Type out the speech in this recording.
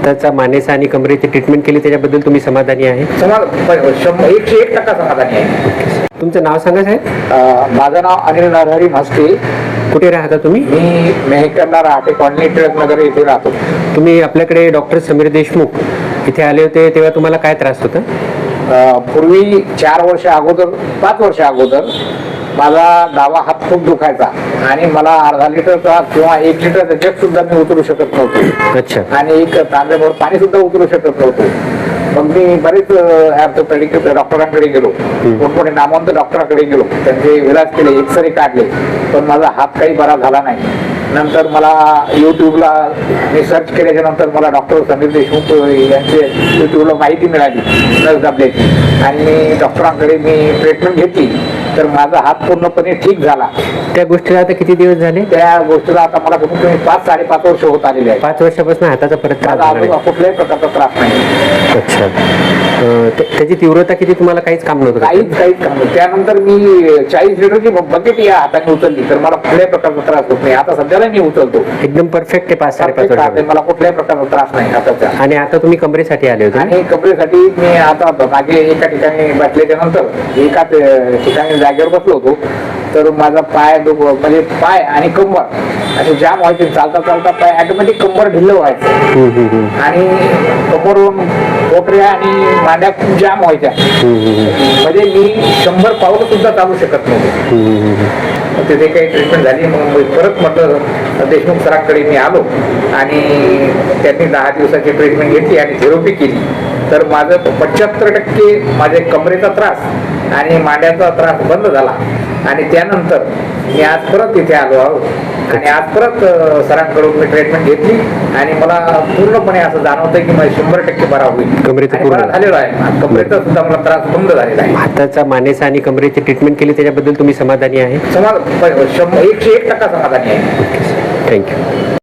हाताचा मानेचा आणि कमरेची ट्रीटमेंट केली त्याच्याबद्दल तुम्ही समाधानी आहे? 101% समाधानी आहे. तुमचं नाव सांगा साहेब. माझं नाव अनिल नरहरी म्हस्के. कुठे राहता तुम्ही? मी मेहकरला राहते, कॉलनी टिळकनगर येथे राहतो. तुम्ही आपल्याकडे डॉक्टर समीर देशमुख इथे आले होते तेव्हा तुम्हाला काय त्रास होता? पूर्वी 4 वर्ष अगोदर 5 वर्ष अगोदर माझा डावा हात खूप दुखायचा आणि मला अर्धा लिटरचा किंवा 1 लिटरचा जग सुद्धा मी उतरू शकत नव्हतो. अच्छा. आणि एक तांब्याभर पाणी सुद्धा उतरू शकत नव्हतो. मग मी बरेच ऑर्थोपेडिक डॉक्टरांकडे गेलो, कोणकोणी नामवंत डॉक्टरांकडे गेलो, त्यांचे इलाज केले, एक्सरे काढले, पण माझा हात काही बरा झाला नाही. नंतर मला युट्यूबला मी सर्च केल्याच्या नंतर मला डॉक्टर समीर देशमुख यांचे युट्यूबला माहिती मिळाली नस दाबल्याची आणि मी डॉक्टरांकडे मी ट्रीटमेंट घेतली तर माझा हात पूर्णपणे ठीक झाला. त्या गोष्टीला आता किती दिवस झाले? त्या गोष्टीला आता मला कमी 5-5.5 वर्ष होत आलेले आहे. 5 वर्षापासून हाताचा परत त्रास माझा झाला नाही. कुठल्याही प्रकारचा त्रास नाही. अच्छा. त्याची तीव्रता किती? तुम्हाला काहीच काम नव्हतं? काहीच काम नाही. त्यानंतर मी 40 लिटरची बकेट या हाताने उचलली तर मला कुठल्याही प्रकारचा त्रास होत नाही. आता सध्याला मी उचलतो, एकदम परफेक्ट आहे. 5-5.5 वर्ष. मला कुठल्याही प्रकारचा त्रास नाही हाताचा. आणि आता तुम्ही कमरेसाठी आले होते? आणि कपड्यासाठी मी आता मागे एका ठिकाणी बसल्याच्या नंतर एका ठिकाणी जागेवर बसलो होतो तर माझा पाय म्हणजे पाय आणि कंबर असे जाम व्हायचे. चालता चालता पाय ऑटोमॅटिक कंबर ढिल्ल व्हायचं आणि कंबरवरून पोटऱ्या आणि मांड्या खूप जाम व्हायच्या. म्हणजे मी 100 पावलं सुद्धा चालू शकत नव्हतो. तिथे काही ट्रीटमेंट झाली. मग परत म्हटलं देशमुख सरांकडे मी आलो आणि त्यांनी 10 दिवसाची ट्रीटमेंट घेतली आणि थेरपी केली तर माझं 75% माझ्या कमरेचा त्रास आणि मांड्याचा त्रास बंद झाला. आणि त्यानंतर मी आज परत इथे आलो आहोत आणि आज परत सरांकडून मी ट्रीटमेंट घेतली आणि मला पूर्णपणे असं जाणवतंय की मला 100% बरा होईल. कमरेचा आणि बरा झालेला आहे. कमरेचा सुद्धा मला त्रास बंद झालेला आहे. हाताचा मानेचा आणि कमरेची ट्रीटमेंट केली त्याच्याबद्दल तुम्ही समाधानी आहे? 101% समाधानी आहे. थँक्यू.